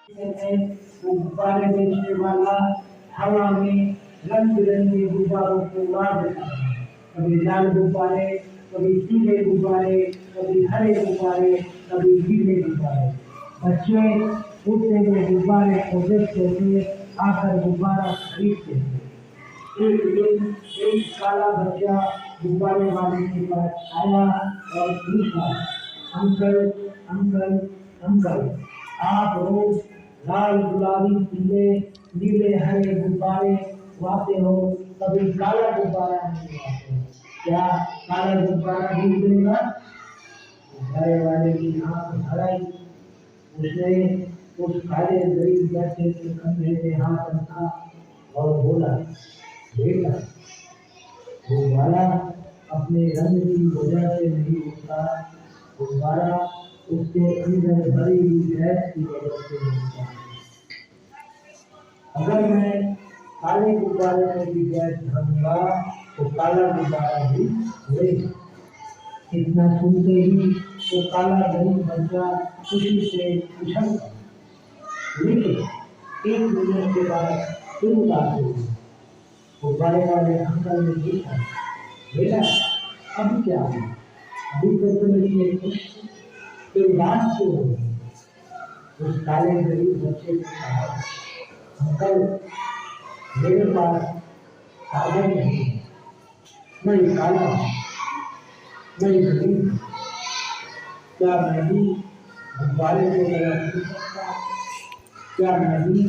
वो गुब्बारे बेचने वाला हवा में रंग बिरंगे गुब्बारों को उड़ा देता है। कभी लाल गुब्बारे, कभी पीले गुब्बारे, कभी हरे गुब्बारे, कभी नीले गुब्बारे। बच्चे उड़ते हुए गुब्बारे को देखते हुए आकर गुब्बारा खरीदते थे। एक दिन एक काला बच्चा गुब्बारे वाले के पास आया और पूछा, अंकल अंकल अंकल, आप रोज लाल गुलाबी पीले नीले हरे गुब्बारे उड़ाते हो, कभी काला गुब्बारा नहीं उड़ाते, क्या काला गुब्बारा भी उड़ेगा? गुब्बारे वाले की आंख भर आई। उसने उस काले गरीब बच्चे के कंधे पे हाथ रखा और बोला, बेटा, गुब्बारा अपने रंग की वजह से नहीं उड़ता, गुब्बारा उसके अंदर भरी हुई गैस की वजह से उड़ता है। अगर मैं काले गुब्बारे में भी गैस भरूंगा तो काला गुब्बारा भी उड़ेगा। इतना सुनते ही वो काला गरीब बच्चा खुशी से उछल पड़ा। लेकिन एक मिनट के बाद फिर उदास हो गया। गुब्बारे वाले अंकल ने पूछा, बेटा, अब क्या हुआ? अभी तक तो मेरी एक खुश थी, फिर उदास क्यों हो गई? उस काले गरीब बच्चे ने कहा, अंकल, मेरे पास कागज नहीं है, मैं काला हूँ, मैं गरीब हूँ, क्या मैं भी गुब्बारे की तरह उड़ सकता हूँ? क्या मैं भी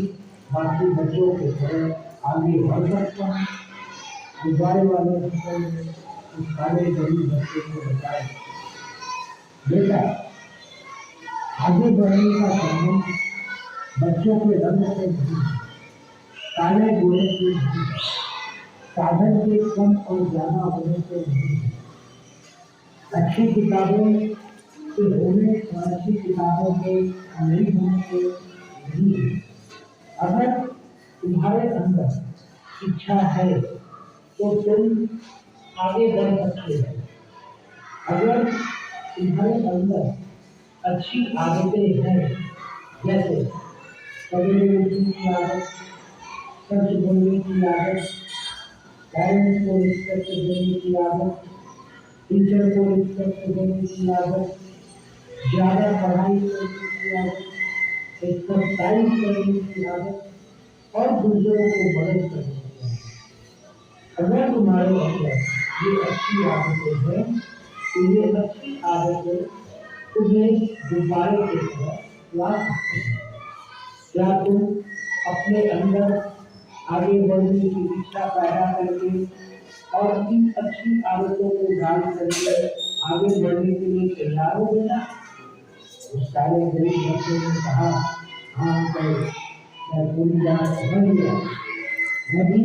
बाकी बच्चों की तरह आगे बढ़ सकता हूँ? गुब्बारे वाले अंकल ने उस काले गरीब बच्चे को बताया, बेटा, आगे बढ़ने का संबंध बच्चों के रंग से नहीं है, काले गोरे से नहीं है, साधन के कम और ज्यादा होने से नहीं है, अच्छी किताबें से होने और अच्छी किताबों के नहीं होने से नहीं है। अगर तुम्हारे अंदर इच्छा है तो तुम आगे बढ़ सकते हो। अगर तुम्हारे अंदर अच्छी आदतें हैं, जैसे सवेरे उठने की आदत, सच बोलने की आदत, पेरेंट्स को रिस्पेक्ट देने की आदत, टीचर को रिस्पेक्ट देने की आदत, ज्यादा पढ़ाई करने की आदत, एक्सरसाइज करने की आदत और दूसरों को मदद करने की आदत। अगर तुम्हारे अंदर ये अच्छी आदतें हैं तो ये अच्छी आदतें तुम्हें गुब्बारे की तरह ला सकते हैं। क्या तुम अपने अंदर आगे बढ़ने की इच्छा पैदा करके और इन अच्छी आदतों को डाल करके आगे बढ़ने के लिए तैयार हो बेटा? उस काले गरीब बच्चे ने कहा, हाँ अंकल, मैं पूरी बात समझ गया, मैं भी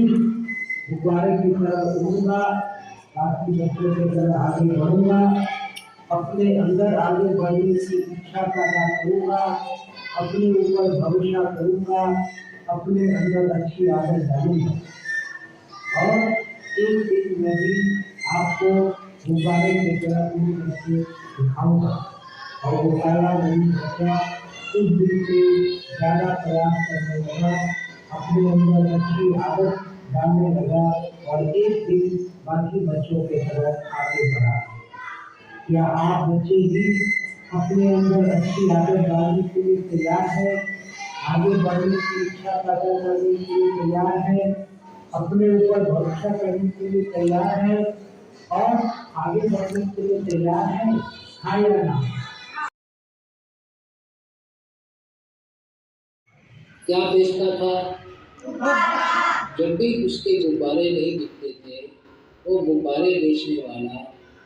गुब्बारे की तरह उड़ूंगा, बाकी बच्चों की तरह आगे बढ़ूंगा, अपने अंदर आगे बढ़ने की इच्छा पैदा करूंगा, अपने ऊपर भरोसा करूंगा, अपने अंदर अच्छी आदत डालूंगा और एक दिन मैं भी आपको गुब्बारे की तरह उड़ करके दिखाऊंगा। और वो काला नहीं बचा, उस दिन से ज्यादा प्रयास करने लगा, अपने अंदर अच्छी आदत डालने लगा और एक दिन बाकी बच्चों के तरफ आगे बढ़ा। क्या आप बच्चे भी अपने अंदर अच्छी आदत डालने के लिए तैयार है? आगे बढ़ने की इच्छा पैदा करने के लिए तैयार है? अपने ऊपर भरोसा करने के लिए तैयार है और आगे बढ़ने के लिए तैयार है? हाँ या ना? क्या बेचता था? जब भी उसके गुब्बारे नहीं बिकते थे, वो गुब्बारे बेचने वाला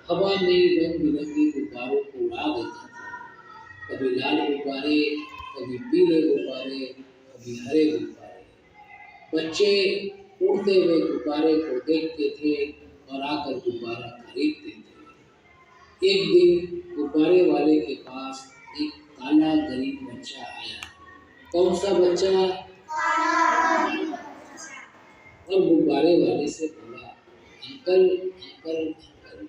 हवा में रंग बिरंगे गुब्बारों को उड़ा देता था। कभी लाल गुब्बारे, कभी पीले गुब्बारे, कभी हरे गुब्बारे। बच्चे उड़ते हुए गुब्बारे को देखते थे और आकर गुब्बारा खरीदते थे। एक दिन गुब्बारे वाले के पास एक काला गरीब बच्चा आया। कौन सा बच्चा? और गुब्बारे वाले से बोला, अंकल अंकल अंकल,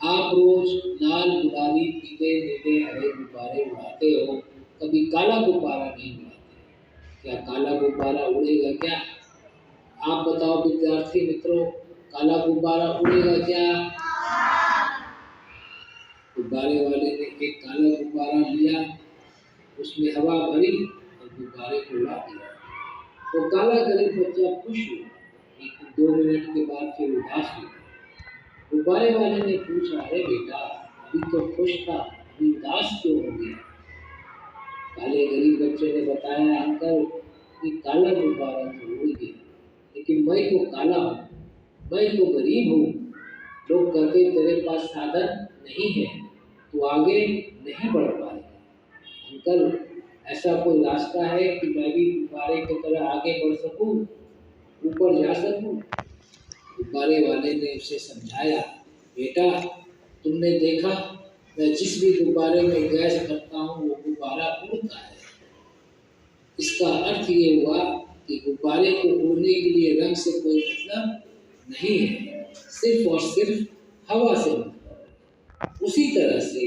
आप रोज लाल गुलाबी पीले नीले हरे गुब्बारे उड़ाते हो, कभी काला गुब्बारा नहीं उड़ाते, क्या काला गुब्बारा उड़ेगा क्या? आप बताओ विद्यार्थी मित्रों, काला गुब्बारा उड़ेगा क्या? गुब्बारे वाले ने एक काला गुब्बारा लिया, उसमें हवा भरी और गुब्बारे को उड़ा दिया। तो काला गरीब बच्चा खुश हुआ, लेकिन 2 मिनट के बाद फिर उदास हुआ। गुब्बारे वाले ने पूछा, अरे बेटा, अभी तो खुश था, अभी उदास क्यों हो गया? काले गरीब बच्चे ने बताया, अंकल, ये काला गुब्बारा तो उड़ गया, लेकिन मैं तो काला हूँ, मैं तो गरीब हूँ। लोग कहते तेरे पास साधन नहीं है, तू आगे नहीं बढ़ पाएगा। अंकल, ऐसा कोई रास्ता है कि मैं भी गुब्बारे की तरह आगे बढ़ सकूं, ऊपर जा सकूं? गुब्बारे वाले ने उसे समझाया, बेटा, तुमने देखा, मैं जिस भी गुब्बारे में गैस भरता हूँ वो गुब्बारा उड़ता है। इसका अर्थ ये हुआ कि गुब्बारे को उड़ने के लिए रंग से कोई मतलब नहीं है, सिर्फ और सिर्फ हवा से मतलब है। उसी तरह से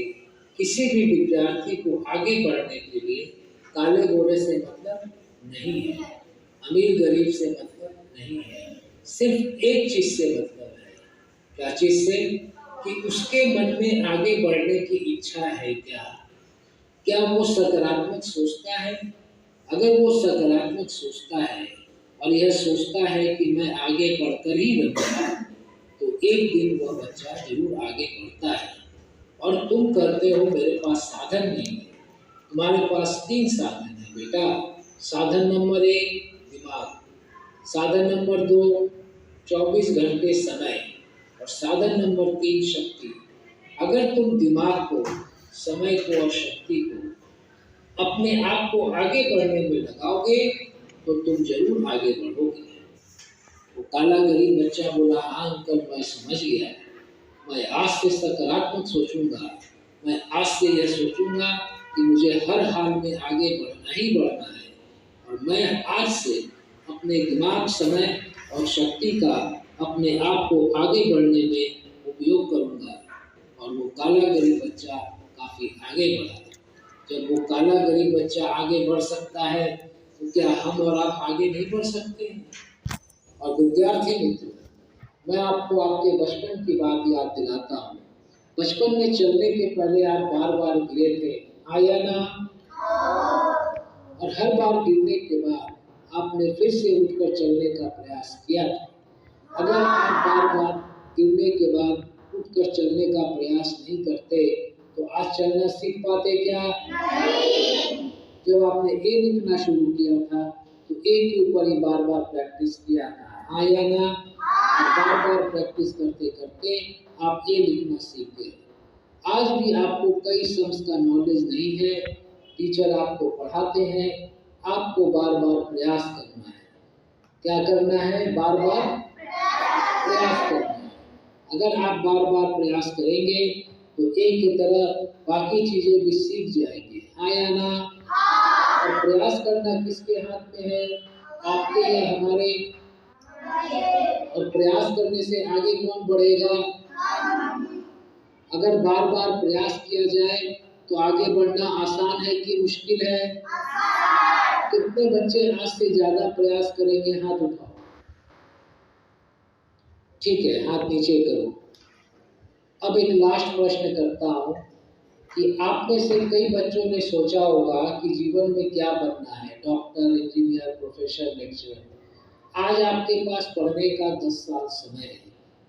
किसी भी विद्यार्थी को आगे बढ़ने के लिए काले गोरे से मतलब नहीं है, अमीर गरीब से मतलब नहीं है, सिर्फ एक चीज से मतलब है। क्या चीज से? कि उसके मन में आगे बढ़ने की इच्छा है क्या? क्या वो सकारात्मक सोचता है? अगर वो सकारात्मक सोचता है और यह सोचता है कि मैं आगे बढ़कर ही रहूंगा, तो एक दिन वह बच्चा जरूर आगे बढ़ता है। और तुम कहते हो मेरे पास साधन नहीं है। तुम्हारे पास 3 साधन है बेटा। साधन नंबर 1 दिमाग, साधन नंबर 2 24 घंटे समय, और साधन नंबर 3 शक्ति। अगर तुम दिमाग को, समय को और शक्ति को अपने आप को आगे बढ़ने में लगाओगे तो तुम जरूर आगे बढ़ोगे। वो काला गरीब बच्चा बोला, हाँ अंकल, मैं समझ गया, मैं आज से सकारात्मक सोचूंगा। मैं आज से यह सोचूंगा कि मुझे हर हाल में आगे बढ़ना ही बढ़ना है, और मैं आज से अपने दिमाग, समय और शक्ति का अपने आप को आगे बढ़ने में उपयोग करूंगा। और वो काला गरीब बच्चा काफी आगे बढ़ा। जब वो काला गरीब बच्चा आगे बढ़ सकता है तो क्या हम और आप आगे नहीं बढ़ सकते हैं? और विद्यार्थी मित्रों, मैं आपको आपके बचपन की बात याद दिलाता हूँ। बचपन में चलने के पहले आप बार बार गिरे थे, हाँ या ना? और हर बार गिरने के बाद आपने फिर से उठकर चलने का प्रयास किया था। अगर आप बार बार गिरने के बाद उठकर चलने का प्रयास नहीं करते तो आज चलना सीख पाते क्या? नहीं। जब आपने ए लिखना शुरू किया था तो ए के ऊपर ही बार बार प्रैक्टिस किया था, हाँ या ना? बार बार प्रैक्टिस करते करते आप ए लिखना सीख गए। आज भी आपको कई सम्स का नॉलेज नहीं है, टीचर आपको पढ़ाते हैं, आपको बार बार प्रयास करना है। क्या करना है? बार बार प्रयास करना है। अगर आप बार बार प्रयास करेंगे तो एक की तरह बाकी चीजें भी सीख जाएंगे, हाँ या ना? और प्रयास करना किसके हाथ में है? आपके या हमारे? और प्रयास करने से आगे कौन बढ़ेगा? अगर बार बार प्रयास किया जाए तो आगे बढ़ना आसान है कि मुश्किल है? कितने बच्चे आज से ज्यादा प्रयास करेंगे? हाथ उठाओ। ठीक है, हाथ नीचे करो। अब एक लास्ट प्रश्न करता हूँ कि आप में से कई बच्चों ने सोचा होगा कि जीवन में क्या बनना है, डॉक्टर, इंजीनियर, प्रोफेसर, लेक्चरर। आज आपके पास पढ़ने का 10 साल समय है।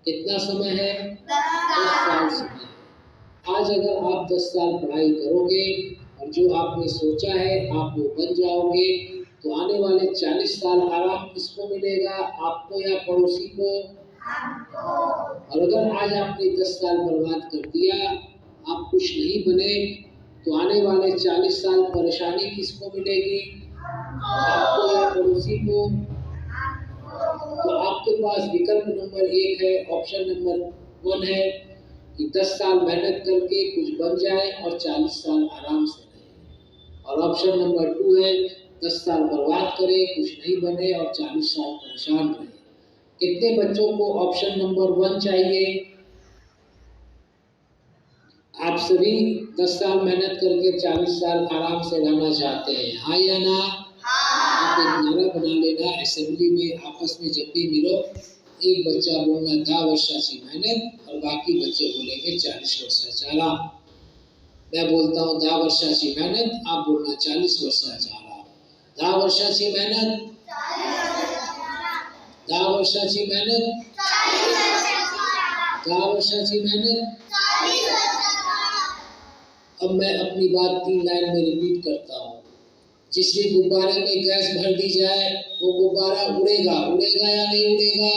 कितना समय है? 10 साल समय है। आज अगर आप 10 साल पढ़ाई करोगे और जो आपने सोचा है आप वो बन जाओगे, तो आने वाले 40 साल आराम किसको मिलेगा? आपको या पड़ोसी को? और अगर आज आपने 10 साल बर्बाद कर दिया, आप कुछ नहीं बने, तो आने वाले 40 साल परेशानी किसको मिलेगी? आपको या पड़ोसी को? तो आपके पास विकल्प नंबर 1 है, ऑप्शन नंबर 1 है कि 10 साल मेहनत करके कुछ बन जाए और 40 साल आराम से रहे। और ऑप्शन नंबर 2 है 10 साल बर्बाद करे, कुछ नहीं बने और 40 साल परेशान रहे। कितने बच्चों को ऑप्शन नंबर 1 चाहिए? आप सभी 10 साल मेहनत करके 40 साल आराम से रहना चाहते हैं, हाँ या ना? हाँ। आप एक नारा बना लेना असेंबली में, आपस में जब भी मिलो, एक बच्चा बोलना 10 वर्षाची मेहनत और बाकी बच्चे बोलेंगे 40 वर्षाचा आराम। मैं बोलता हूँ 10 वर्षाची मेहनत, आप बोलना 40 वर्षाचा आराम। 10 वर्षाची मेहनत, 10 वर्षाची मेहनत, 10 वर्षाची मेहनत। अब मैं अपनी बात 3 लाइन में रिपीट करता हूँ। जिस भी गुब्बारे में गैस भर दी जाए वो गुब्बारा उड़ेगा, उड़ेगा या नहीं उड़ेगा?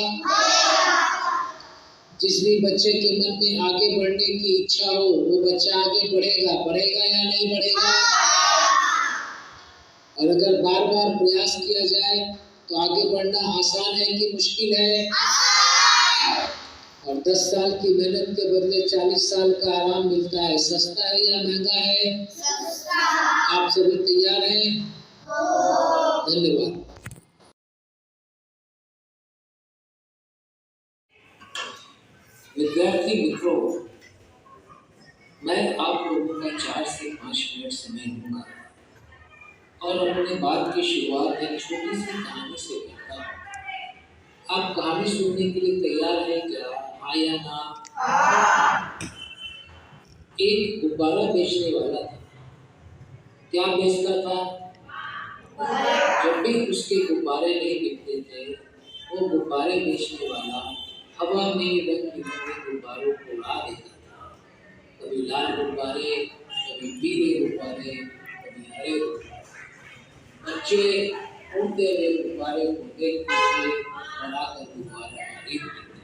जिस भी बच्चे के मन में आगे बढ़ने की इच्छा हो वो बच्चा आगे बढ़ेगा, बढ़ेगा या नहीं बढ़ेगा? और अगर बार बार प्रयास किया जाए तो आगे बढ़ना आसान है कि मुश्किल है? और 10 साल की मेहनत के बदले 40 साल का आराम मिलता है, सस्ता है या महंगा है? सस्ता। आप सभी तैयार हैं? धन्यवाद। विद्यार्थी मित्रों, मैं आप लोगों का 4 से 5 मिनट समय दूंगा और अपने बात की शुरुआत एक छोटी सी कहानी से करता हूँ। आप कहानी सुनने के लिए तैयार हैं क्या? हाँ या ना? एक गुब्बारा बेचने वाला था। क्या बेचता था? जब भी उसके गुब्बारे नहीं बिकते थे, वो गुब्बारे बेचने वाला हवा में रंग बिरंगे गुब्बारों को उड़ा देता था। कभी लाल गुब्बारे, कभी पीले गुब्बारे, कभी हरे गुब्बारे। बच्चे उड़ते हुए गुब्बारे को देखते थे और आकर गुब्बारा खरीदते थे।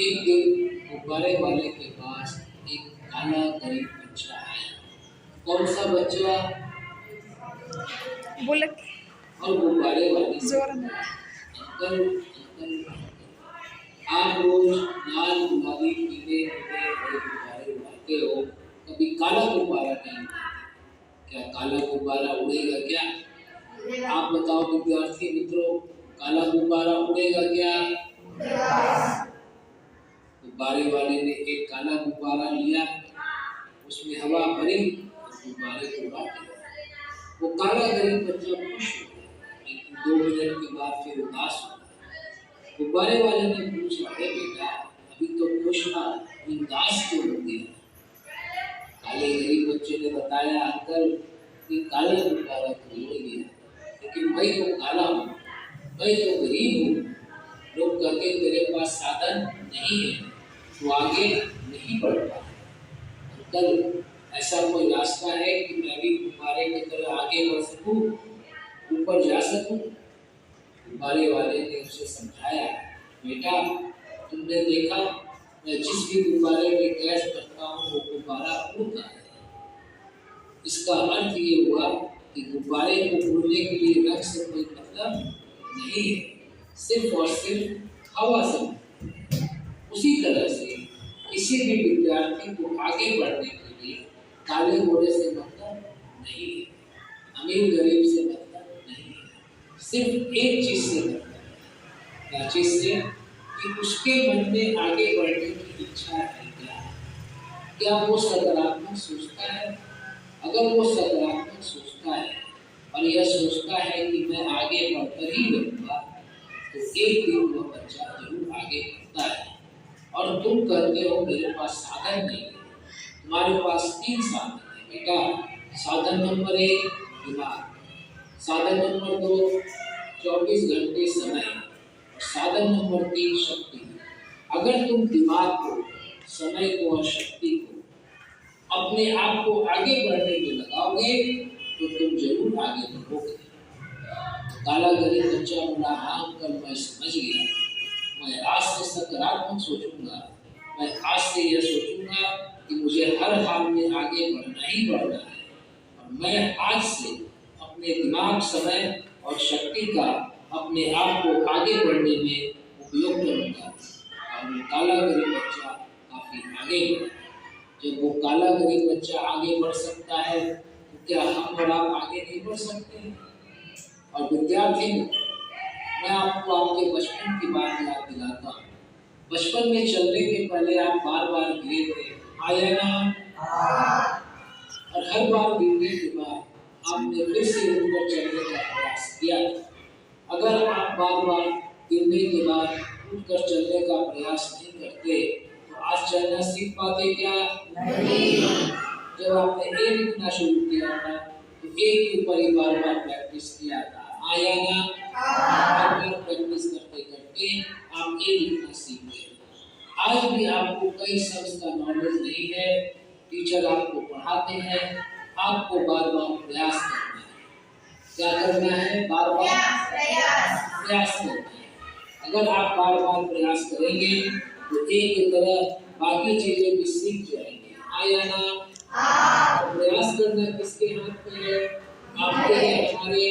एक दिन गुब्बारे वाले के पास एक काला गरीब बच्चा आया। कौन सा बच्चा? बोले और गुब्बारे वाले अंकल, आप रोज लाल, गुलाबी, पीले, बड़े गुब्बारे उड़ाते हो, कभी काला गुब्बारा नहीं उड़ाते। क्या काला गुब्बारा उड़ेगा क्या? आप बताओ विद्यार्थी मित्रों, काला गुब्बारा उड़ेगा क्या? गुब्बारे वाले ने एक काला गुब्बारा लिया, उसमें हवा भरी और गुब्बारे को उड़ा दिया। वो काला गरीब बच्चा खुश हो गया, लेकिन 2 मिनट के बाद फिर उदास हो गया। गुब्बारे वाले ने पूछा, अरे बेटा, अभी तो खुश था, उदास क्यों हो गया? काले गरीब बच्चे ने बताया, अंकल, कि काला गुब्बारा तो उड़ गया, लेकिन मैं तो काला हूँ, मैं तो गरीब हूँ। लोग कहते तेरे पास साधन नहीं है, तो आगे नहीं बढ़ पा। अंकल, ऐसा कोई रास्ता है कि मैं भी गुब्बारे की तरह आगे बढ़ सकूं, ऊपर जा सकूं? गुब्बारे वाले ने उसे समझाया, बेटा, तुमने देखा, मैं जिस भी गुब्बारे में गैस भरता हूँ वो गुब्बारा उड़ता है। इसका अर्थ ये हुआ कि गुब्बारे को उड़ने के लिए रंग से कोई मतलब नहीं है, सिर्फ और सिर्फ हवा से। उसी तरह से किसी भी विद्यार्थी को आगे बढ़ने के लिए काले घोड़े से मतलब नहीं है, अमीर गरीब से मतलब नहीं है, सिर्फ एक चीज से मतलब है। क्या चीज से? कि उसके मन में आगे बढ़ने की इच्छा है क्या वो सकारात्मक सोचता है? अगर वो सकारात्मक सोचता है और यह सोचता है कि मैं आगे बढ़कर ही रहूंगा, तो एक दिन वह बच्चा जरूर आगे बढ़ता है। और तुम कहते हो मेरे पास साधन नहीं है, तुम्हारे पास 3 साधन है बेटा। साधन नंबर 1 दिमाग, साधन नंबर 2 24 घंटे समय, और साधन नंबर 3 शक्ति। अगर तुम दिमाग को, समय को और शक्ति को अपने आप को आगे बढ़ने में लगाओगे तो तुम जरूर आगे बढ़ोगे। काला गरीब बच्चा बोला, हाँ अंकल, मैं समझ गया, मैं आज से सकारात्मक सोचूंगा, मैं आज से यह सोचूंगा कि मुझे हर हाल में आगे बढ़ना ही बढ़ना है, और मैं आज से अपने दिमाग, समय और शक्ति का अपने आप को आगे बढ़ने में उपयोग करूंगा। और वो काला गरीब बच्चा काफी आगे बढ़ा। जब वो काला गरीब बच्चा आगे बढ़ सकता है तो क्या हम और आप आगे नहीं बढ़ सकते? और विद्यार्थी, मैं आपको आपके बचपन की बात याद दिलाता हूँ। बचपन में चलने के पहले आप बार बार गिरे थे, आया ना? और हर बार गिरने के बाद आपने फिर से उठकर चलने का प्रयास किया। अगर आप बार बार गिरने के बाद उठकर चलने का प्रयास नहीं करते तो आज चलना सीख पाते क्या? नहीं। जब आपने एक लिखना शुरू किया था तो एक के ऊपर ही बार बार प्रैक्टिस किया था, आया ना? बार बार प्रैक्टिस करते करते आप एक लिखना सीख गए। आज भी आपको कई शब्द का नॉलेज नहीं है, टीचर आपको पढ़ाते हैं, आपको बार बार प्रयास करना है। क्या करना है? बार बार प्रयास करना है। अगर आप बार बार प्रयास करेंगे तो एक की तरह बाकी चीजें भी सीख जाएंगे, आया ना? और प्रयास करना किसके हाथ में है? आपके या हमारे?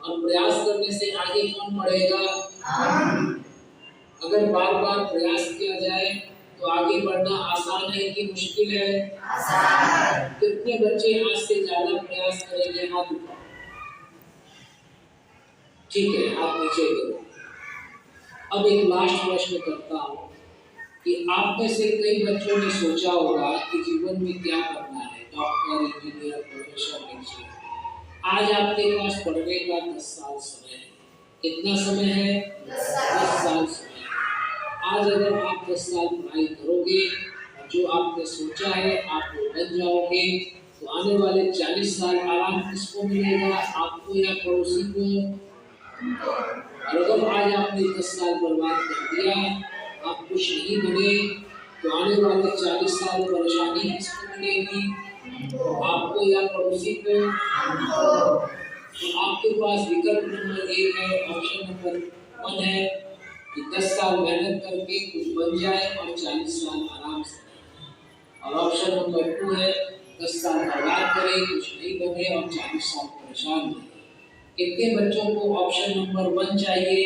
और प्रयास करने से आगे कौन बढ़ेगा? अगर बार बार प्रयास किया जाए तो आगे बढ़ना आसान है कि मुश्किल है? आसान। कितने बच्चे आज से ज्यादा प्रयास करेंगे? हाथ उठाओ। ठीक है, हाथ नीचे करो। अब एक लास्ट प्रश्न करता हूँ कि आप में से कई बच्चों ने सोचा होगा कि जीवन में क्या करना है, डॉक्टर, इंजीनियर, प्रोफेसर, लेक्चरर। आज आपके पास पढ़ने का 10 साल समय है। कितना समय है? 10 साल समय। आज अगर आप 10 साल पढ़ाई करोगे और जो आपने सोचा है आप वो बन जाओगे तो आने वाले 40 साल आराम किसको मिलेगा? आपको या पड़ोसी को? और अगर आज आपने 10 साल बर्बाद कर दिया, आप कुछ नहीं बने तो आने वाले 40 साल परेशानी किसको मिलेगी? आपको या पड़ोसी को? तो आपके पास विकल्प नंबर 1 है, ऑप्शन नंबर 1 है कि 10 साल मेहनत करके कुछ बन जाए और 40 साल आराम से। और ऑप्शन नंबर 2 है 10 साल बर्बाद करे, कुछ नहीं बने और 40 साल परेशान रहे। कितने बच्चों को ऑप्शन नंबर 1 चाहिए?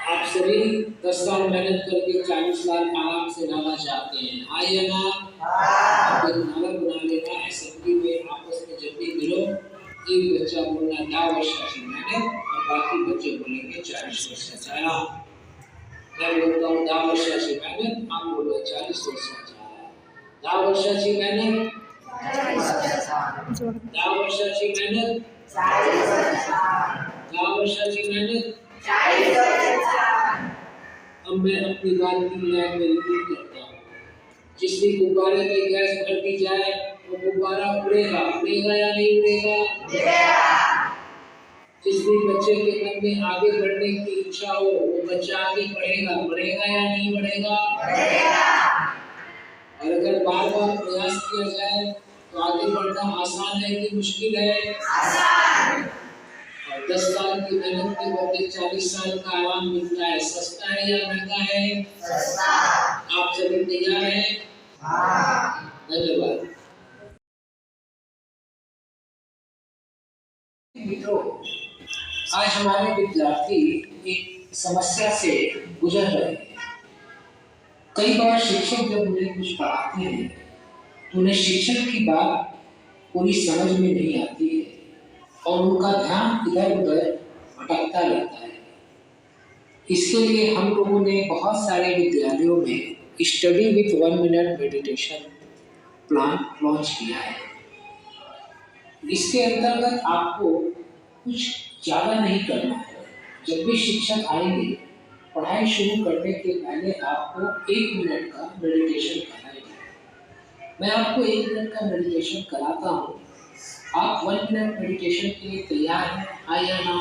आप सभी 10 साल मेहनत करके 40 साल आराम से रहना चाहते हैं, हाँ या ना? आप एक नारा बना लेना, असेंबली में आपस में जब भी मिलो एक बच्चा बोलना 10 वर्षाची मेहनत और बाकी बच्चे बोलेंगे 40 वर्षाचा आराम। मैं बोलता हूँ 10 वर्षाची मेहनत, आप बोलो 40 वर्षाचा आराम। 10 वर्षाची मेहनत, 10 वर्षाची मेहनत, 10 वर्षाची मेहनत। अब मैं अपनी बात की लाइन में रिपीट करता हूँ। जिस भी गुब्बारे में गैस भर दी जाए वो गुब्बारा उड़ेगा, उड़ेगा या नहीं उड़ेगा? जिस भी बच्चे के मन में आगे बढ़ने की इच्छा हो वो बच्चा आगे बढ़ेगा, बढ़ेगा या नहीं बढ़ेगा? और अगर बार बार प्रयास किया जाए तो आगे बढ़ना आसान है कि मुश्किल है? और 10 साल की मेहनत के बदले 40 साल का आराम मिलता है, सस्ता है या महंगा है? आप सभी तैयार हैं? धन्यवाद। मित्रों, आज हमारे विद्यार्थी एक समस्या से गुजर रहे हैं। कई बार शिक्षक जब उन्हें कुछ पढ़ाते हैं तो उन्हें शिक्षक की बात पूरी समझ में नहीं आती है और उनका ध्यान इधर उधर भटकता रहता है। इसके लिए हम लोगों ने बहुत सारे विद्यालयों में study with 1 minute meditation plan launch किया है। इसके अंतर्गत आपको कुछ ज़्यादा नहीं करना है। जब भी शिक्षक आएंगे पढ़ाई शुरू करने के पहले आपको 1 मिनट का मेडिटेशन कराएंगे। मैं आपको 1 मिनट का मेडिटेशन कराता हूँ। आप 1 मिनट मेडिटेशन के लिए तैयार हैं, हाँ या ना?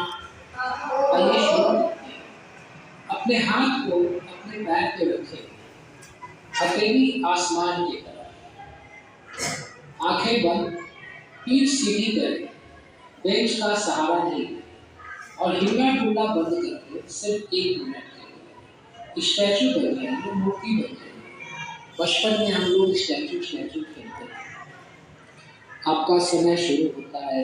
आइए शुरू करते हैं। अपने हाथ को अपने पैर पे रखें, हथेली आसमान की तरफ, आंखें बंद, पीठ सीधी करें, बेंच का सहारा नहीं और हिलना डुलना बंद करके सिर्फ 1 मिनट के लिए स्टैचू बन जाएंगे, मूर्ति बन जाएंगे। बचपन में हम लोग स्टैचू खेलते हैं। आपका समय शुरू होता है।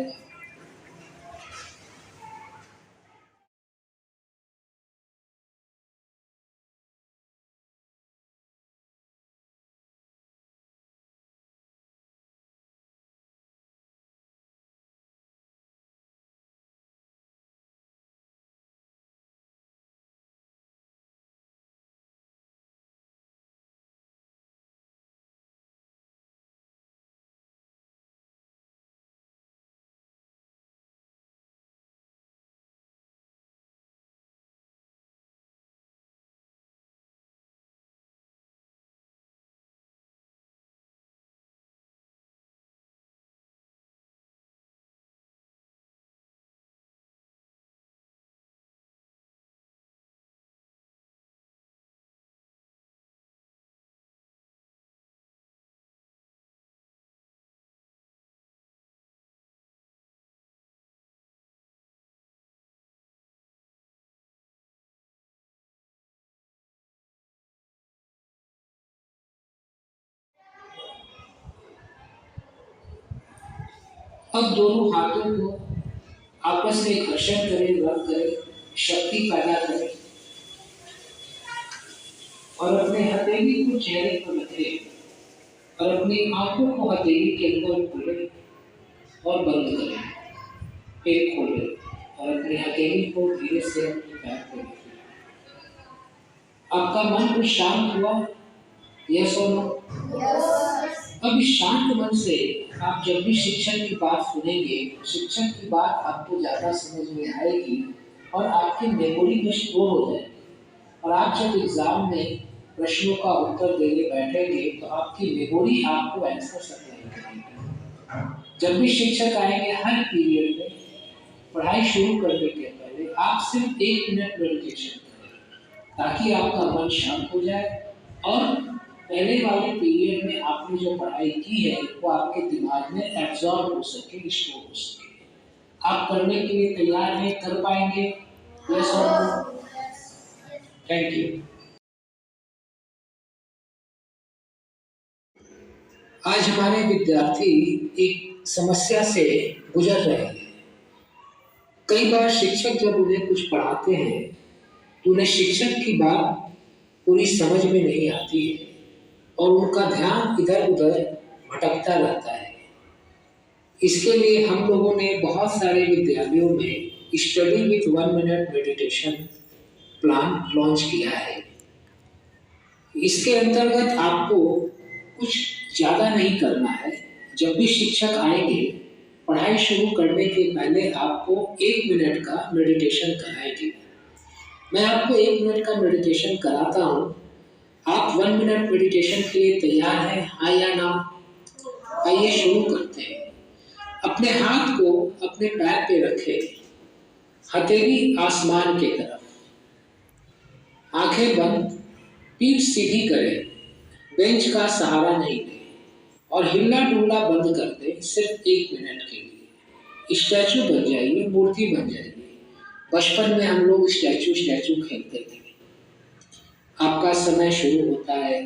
अब दोनों हाथों को आपस में घर्षण करें, रब करें, शक्ति पैदा करें और अपने हथेली को चेहरे पर रखें और अपनी आंखों को हथेली के अंदर खोलें और बंद करें। फिर खोलें और अपनी हथेली को धीरे से अपने पैर पर रखें। आपका मन कुछ शांत हुआ? यस और नो? अब इस शांत मन से आप जब भी शिक्षक की बात सुनेंगे, शिक्षक की बात आपको ज्यादा समझ में आएगी और आपकी मेमोरी में स्टोर हो जाएगी। और आप जब एग्जाम में प्रश्नों का उत्तर देने बैठेंगे तो आपकी मेमोरी आपको आंसर सप्लाई करेगी। जब भी शिक्षक आएंगे हर पीरियड में पढ़ाई शुरू करने के पहले आप सिर्फ 1 मिनट मेडिटेशन करें ताकि आपका मन शांत हो जाए और पहले वाले पीरियड में आपने जो पढ़ाई की है वो आपके दिमाग में एब्जॉर्ब हो सके, स्टोर हो सके। आप करने के लिए तैयार हैं? कर पाएंगे? यस और नो? Thank you. आज हमारे विद्यार्थी एक समस्या से गुजर रहे हैं। कई बार शिक्षक जब उन्हें कुछ पढ़ाते हैं तो उन्हें शिक्षक की बात पूरी समझ में नहीं आती है और उनका ध्यान इधर उधर भटकता रहता है। इसके लिए हम लोगों ने बहुत सारे विद्यालयों में study with 1 minute meditation plan launch किया है। इसके अंतर्गत आपको कुछ ज़्यादा नहीं करना है। जब भी शिक्षक आएंगे पढ़ाई शुरू करने के पहले आपको 1 मिनट का मेडिटेशन कराएंगे। मैं आपको 1 मिनट का मेडिटेशन कराता हूँ। आप 1 मिनट मेडिटेशन के लिए तैयार हैं? हाँ या ना? आइए शुरू करते हैं। अपने हाथ को अपने पैर पे रखें, हथेली आसमान की तरफ, आंखें बंद, पीठ सीधी करें, बेंच का सहारा नहीं लें और हिलना डुलना बंद कर दें सिर्फ 1 मिनट के लिए। स्टैचू बन जाइए, मूर्ति बन जाइए। बचपन में हम लोग स्टैचू खेलते थे। आपका समय शुरू होता है।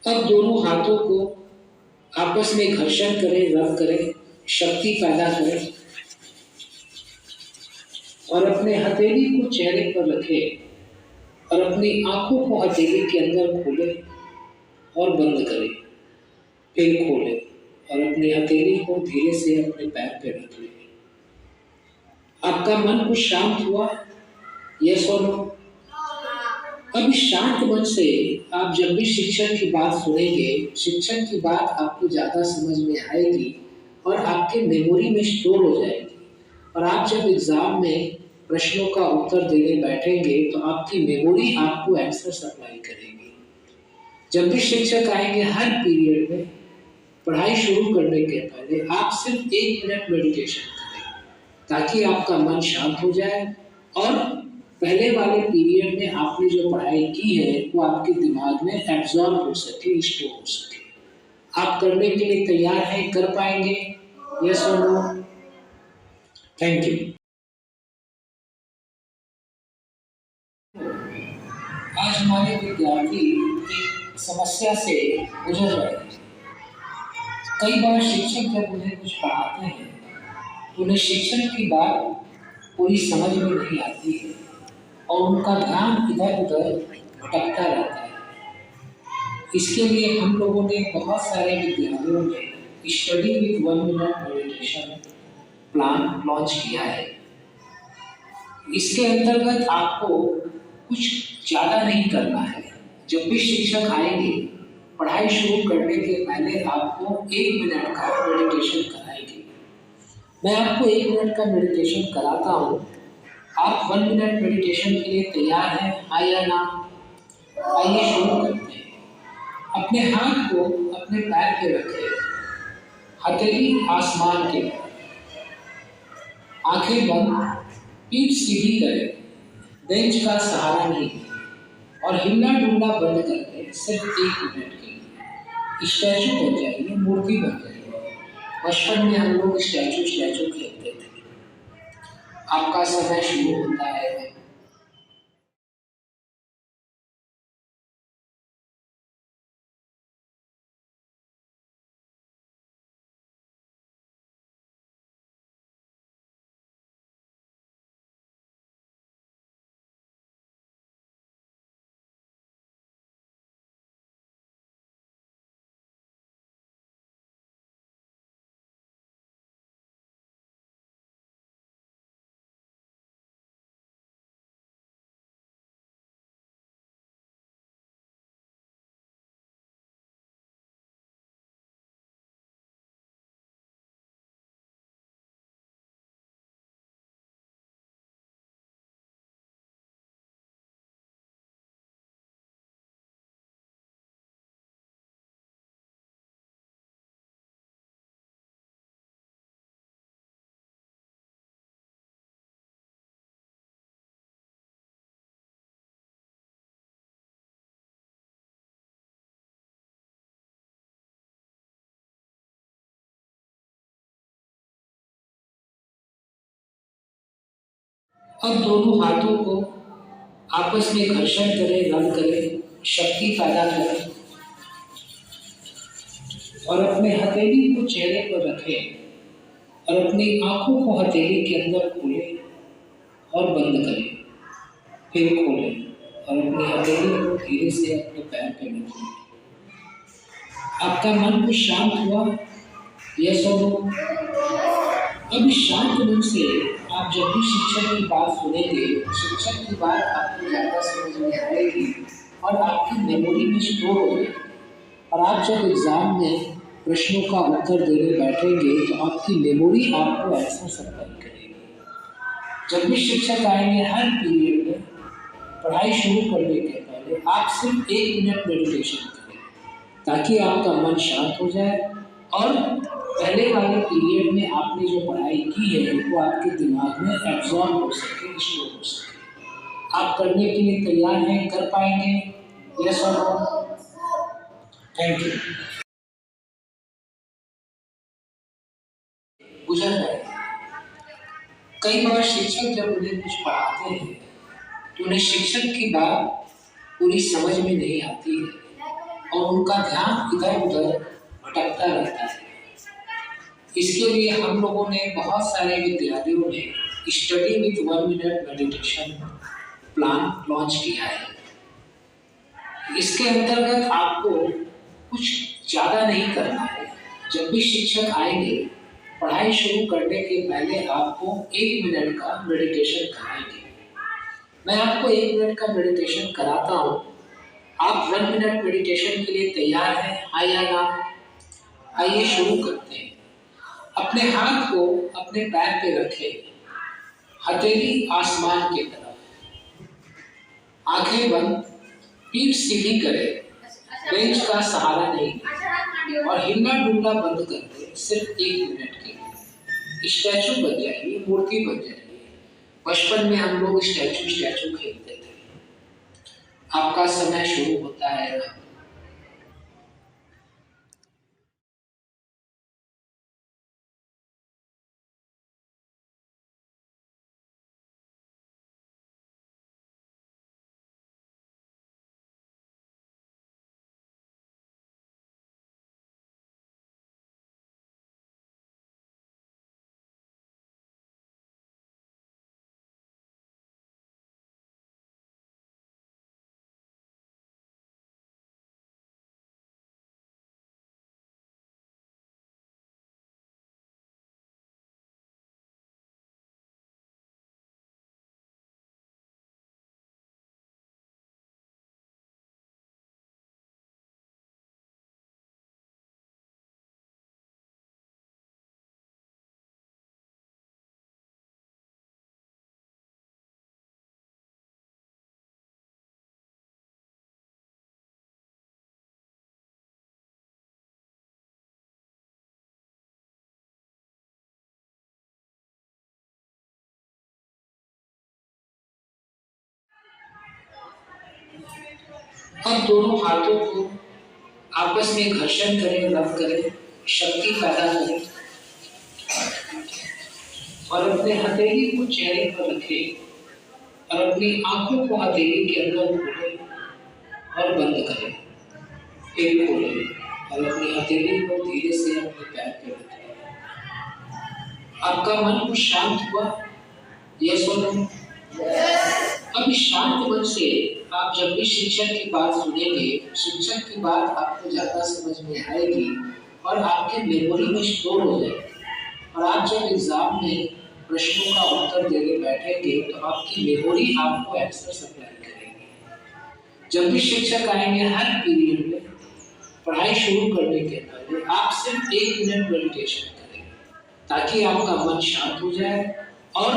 अब दोनों हाथों को आपस में घर्षण करें, रब करें, शक्ति पैदा करें और अपने हथेली को चेहरे पर रखें और अपनी आंखों को हथेली के अंदर खोलें और बंद करें। फिर खोलें और अपनी हथेली को धीरे से अपने पैर पे रख लें। आपका मन कुछ शांत हुआ? यस और नो? अब इस शांत मन से आप जब भी शिक्षक की बात सुनेंगे, शिक्षक की बात आपको ज़्यादा समझ में आएगी और आपके मेमोरी में स्टोर हो जाएगी। और आप जब एग्जाम में प्रश्नों का उत्तर देने बैठेंगे तो आपकी मेमोरी आपको आंसर सप्लाई करेगी। जब भी शिक्षक आएंगे हर पीरियड में पढ़ाई शुरू करने के पहले आप सिर्फ 1 मिनट मेडिटेशन करें ताकि आपका मन शांत हो जाए और पहले वाले पीरियड में आपने जो पढ़ाई की है वो आपके दिमाग में एब्जॉर्ब हो सके, स्टोर हो सके। आप करने के लिए तैयार हैं? कर पाएंगे? यस और नो? Thank you. आज हमारे विद्यार्थी एक समस्या से गुजर रहे हैं। कई बार शिक्षक जब उन्हें कुछ पढ़ाते हैं उन्हें शिक्षण की बात पूरी समझ में नहीं आती है और उनका ध्यान इधर उधर भटकता रहता है। इसके लिए हम लोगों ने बहुत सारे विद्यालयों में study with 1 minute meditation plan launch किया है। इसके अंतर्गत आपको कुछ ज़्यादा नहीं करना है। जब भी शिक्षक आएंगे, पढ़ाई शुरू करने के पहले आपको 1 मिनट का मेडिटेशन कराएंगे। मैं आपको 1 मिनट का मेडिटेशन कराता हूँ। आप 1 मिनट मेडिटेशन के लिए तैयार हैं, हाँ या ना? आइए शुरू करते हैं। अपने हाथ को अपने पैर पे रखें, हथेली आसमान के तरफ, आंखें बंद, पीठ सीधी करें, बेंच का सहारा नहीं और हिलना डुलना बंद करके सिर्फ 1 मिनट के लिए स्टैचू बन जाइए, मूर्ति बन जाइए। बचपन में हम लोग स्टैचू स्टैचू खेलते थे। आपका समय शुरू होता है। अब दोनों हाथों को आपस में घर्षण करें, रब करें, शक्ति पैदा करें और अपने हथेली को चेहरे पर रखें और अपनी आंखों को हथेली के अंदर खोलें और बंद करें, फिर खोलें और अपनी हथेली को धीरे से अपने पैर पे रखें। आपका मन कुछ शांत हुआ? यस और नो? अब इस शांत मन से आप जब भी शिक्षक की बात सुनेंगे, शिक्षक की बात आपको ज़्यादा समझ में आएगी और आपकी मेमोरी में स्टोर होगी। और आप जब एग्जाम में प्रश्नों का उत्तर देने बैठेंगे तो आपकी मेमोरी आपको ऐसा सप्लाई करेगी। जब भी शिक्षक आएंगे, हर पीरियड में पढ़ाई शुरू करने के पहले आप सिर्फ 1 मिनट मेडिटेशन करें ताकि आपका मन शांत हो जाए और पहले वाले पीरियड में आपने जो पढ़ाई की है वो आपके दिमाग में एब्जॉर्ब हो सके, स्टोर हो सके। आप करने के लिए तैयार हैं? कर पाएंगे? यस और नो? Thank you. गुजर गए। कई बार शिक्षक जब उन्हें कुछ पढ़ाते हैं तो उन्हें शिक्षक की बात पूरी समझ में नहीं आती है और उनका ध्यान इधर उधर भटकता रहता है। इसके लिए हम लोगों ने बहुत सारे विद्यालयों में study with 1 minute meditation plan launch किया है। इसके अंतर्गत आपको कुछ ज़्यादा नहीं करना है। जब भी शिक्षक आएंगे, पढ़ाई शुरू करने के पहले आपको 1 मिनट का मेडिटेशन कराएंगे। मैं आपको 1 मिनट का मेडिटेशन कराता हूँ। आप 1 मिनट मेडिटेशन के लिए तैयार हैं, हाँ या ना? आइए शुरू करते हैं। अपने हाथ को अपने पैर पे रखें, हथेली आसमान की तरफ, आंखें बंद, पीठ सीधी करें, बेंच का सहारा नहीं और हिलना डुलना बंद कर दें सिर्फ 1 मिनट के लिए। स्टैचू बन जाइए, मूर्ति बन जाइए। बचपन में हम लोग स्टैचू स्टैचू खेलते थे। आपका समय शुरू होता है। अब दोनों हाथों को आपस में घर्षण करें, रब करें, शक्ति पैदा करें और अपने हथेली को चेहरे पर रखें और अपनी आंखों को हथेली के अंदर खोलें और बंद करें, फिर खोलें और अपनी हथेली को धीरे से अपने पैर पे रखें। आपका मन कुछ शांत हुआ? यस और नो? अब इस शांत मन से आप जब भी शिक्षक की बात सुनेंगे, शिक्षक की बात आपको ज्यादा समझ में आएगी और आपके मेमोरी में स्टोर हो जाएगी। और आप जब एग्जाम में प्रश्नों का उत्तर देने बैठेंगे तो आपकी मेमोरी आपको आंसर सप्लाई करेगी। जब भी शिक्षक आएंगे हर पीरियड में पढ़ाई शुरू करने के पहले आप सिर्फ 1 मिनट मेडिटेशन करें ताकि आपका मन शांत हो जाए और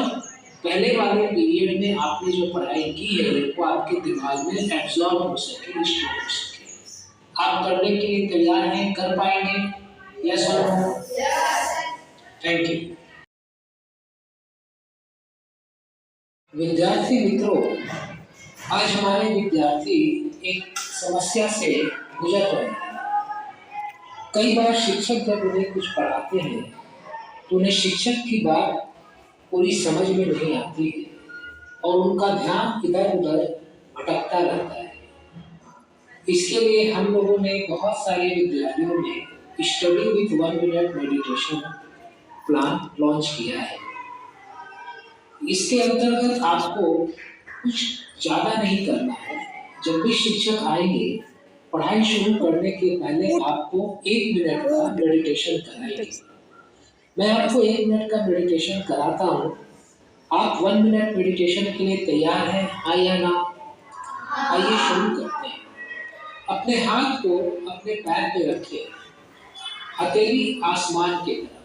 पहले वाले पीरियड में आपने जो पढ़ाई की है वो आपके दिमाग में एब्जॉर्ब हो सके, स्टोर हो सके। आप करने के लिए तैयार हैं? कर पाएंगे? यस और नो? Thank you. विद्यार्थी मित्रों, आज हमारे विद्यार्थी एक समस्या से गुजर रहे हैं। कई बार शिक्षक जब उन्हें कुछ पढ़ाते हैं तो उन्हें शिक्षक की बात पूरी समझ में नहीं आती है और उनका ध्यान इधर उधर भटकता रहता है। इसके लिए हम लोगों ने बहुत सारे विद्यालयों में study with 1 minute meditation plan launch किया है। इसके अंतर्गत आपको कुछ ज़्यादा नहीं करना है। जब भी शिक्षक आएंगे पढ़ाई शुरू करने के पहले आपको 1 मिनट का मेडिटेशन कराएंगे। मैं आपको 1 मिनट का मेडिटेशन कराता हूँ। आप 1 मिनट मेडिटेशन के लिए तैयार हैं? हाँ या ना? आइए शुरू करते हैं। अपने हाथ को अपने पैर पे रखिए, हथेली आसमान की तरफ,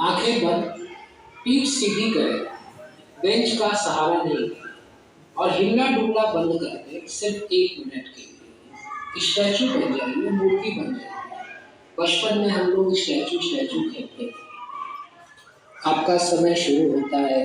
आंखें बंद, पीठ सीधी करें, बेंच का सहारा नहीं और हिलना डुलना बंद कर दें। सिर्फ 1 मिनट के लिए स्टैचू बन जाइए, मूर्ति बन जाइए। बचपन में हम लोग स्टैचू खेलते थे। आपका समय शुरू होता है।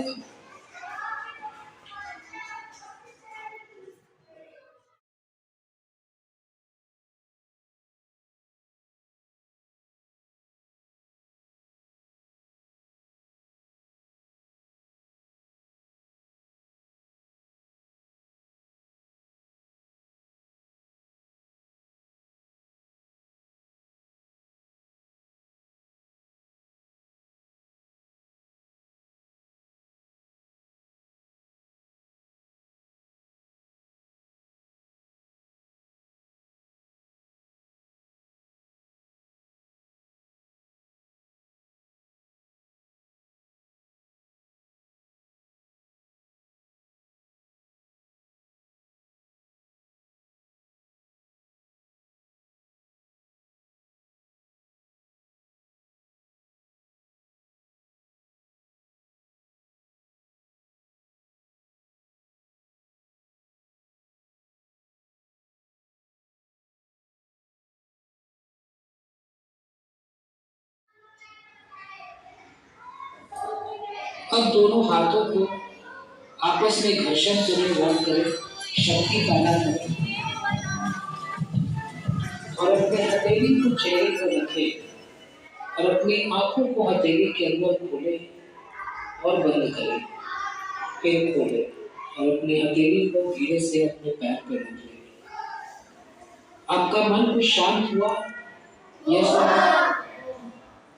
अब दोनों हाथों को आपस में घर्षण करें, रब करें, शक्ति पैदा करें और अपने हथेली को चेहरे पर रखें और अपनी आंखों को हथेली के अंदर खोलें और बंद करें, फिर खोलें और अपनी हथेली को धीरे से अपने पैर पर रखें। आपका मन कुछ शांत हुआ? यस।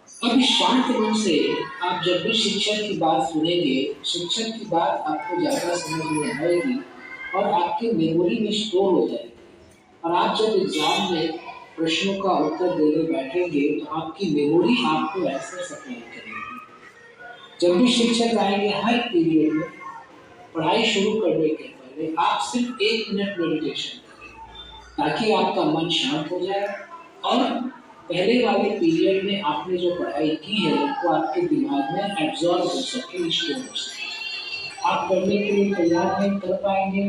अब इस शांत मन से आप जब भी शिक्षक की बात सुनेंगे, शिक्षक की बात आपको ज्यादा समझ में आएगी और आपके मेमोरी में स्टोर हो जाएगी। और आप जब एग्जाम में प्रश्नों का उत्तर देने बैठेंगे तो आपकी मेमोरी आपको आंसर सप्लाई करेगी। जब भी शिक्षक आएंगे हर पीरियड में पढ़ाई शुरू करने के पहले आप सिर्फ 1 मिनट मेडिटेशन करें ताकि आपका मन शांत हो जाए और पहले वाले पीरियड में आपने जो पढ़ाई की है वो आपके दिमाग में एब्जॉर्ब हो सके, स्टोर हो सके। आप करने के लिए तैयार हैं? कर पाएंगे?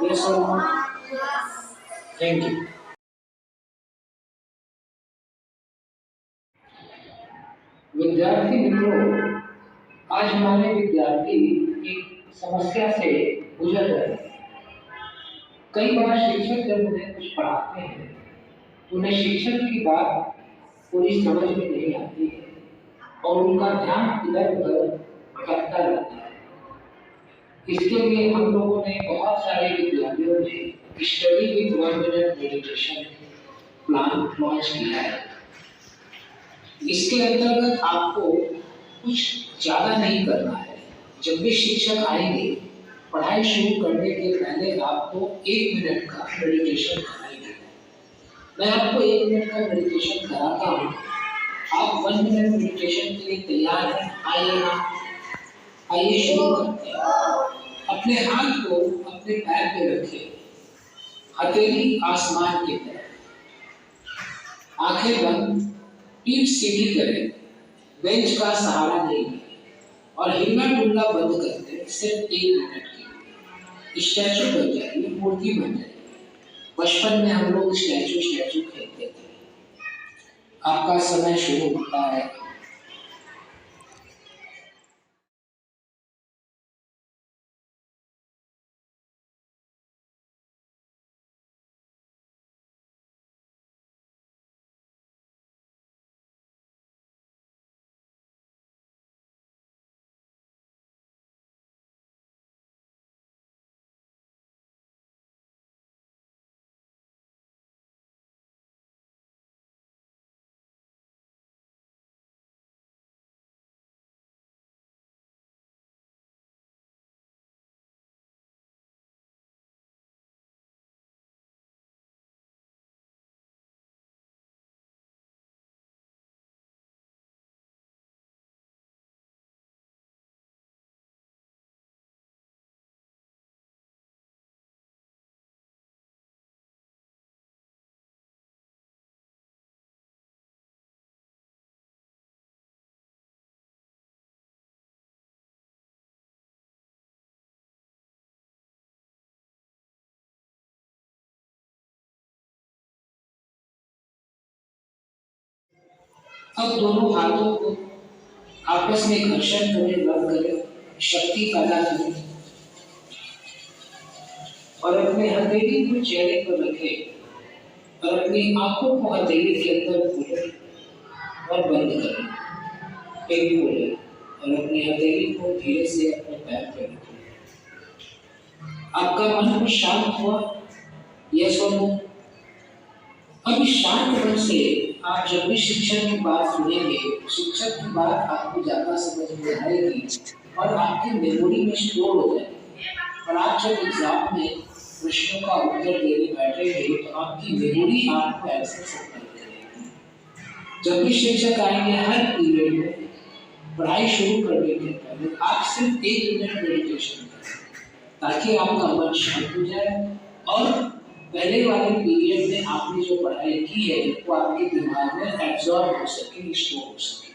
यस और नो? Thank you. विद्यार्थी मित्रों, आज हमारे विद्यार्थी एक समस्या से गुजर रहे हैं। कई बार शिक्षक जब उन्हें कुछ पढ़ाते हैं तो उन्हें शिक्षक की बात पूरी समझ में नहीं आती है और उनका ध्यान इधर उधर भटकता रहता है। इसके लिए हम लोगों ने बहुत सारे विद्यालयों में study with 1 minute meditation plan launch किया है। इसके अंतर्गत आपको कुछ ज़्यादा नहीं करना है। जब भी शिक्षक आएंगे पढ़ाई शुरू करने के पहले आपको 1 मिनट का मेडिटेशन कराएंगे। मैं आपको 1 मिनट का मेडिटेशन कराता हूँ। आप 1 मिनट मेडिटेशन के लिए तैयार हैं? आइए ना, आइए शुरू करते हैं। अपने हाथ को अपने पैर पे रखें, हथेली आसमान की तरफ, आंखें बंद, पीठ सीधी करें, बेंच का सहारा नहीं लें और हिलना डुलना बंद कर दें। सिर्फ 1 मिनट के लिए स्टैचू बन जाइए, मूर्ति बन जाइए। बचपन में हम लोग स्टैचू खेलते थे। आपका समय शुरू होता है। अब दोनों हाथों को आपस में घर्षण करें, रब करें, शक्ति पैदा करें और अपने हथेली को चेहरे पर रखें और अपनी आंखों को हथेली के अंदर खोलें और बंद करें। फिर खोलें और अपनी हथेली को धीरे से अपने पैर पर रखें। आपका मन को शांत हुआ? यस और नो? अब इस शांत मन से आप जब भी शिक्षक की बात सुनेंगे, शिक्षक की बात आपको ज़्यादा समझ में आएगी और आपकी मेमोरी में स्टोर हो जाएगी। और आप जब एग्जाम में प्रश्नों का उत्तर देने बैठेंगे तो आपकी मेमोरी आपको एक्सेस करेगी। जब भी शिक्षक आएंगे हर पीरियड में पढ़ाई शुरू करने के पहले आप सिर्फ 1 मिनट मेडिटेशन करें ताकि आपका मन शांत हो जाए और पहले वाले पीरियड में आपने जो पढ़ाई की है वो आपके दिमाग में एब्जॉर्ब हो सके, स्टोर हो सके।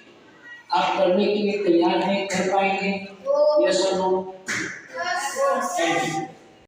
आप करने के लिए तैयार हैं? कर पाएंगे? यस और नो? Thank you.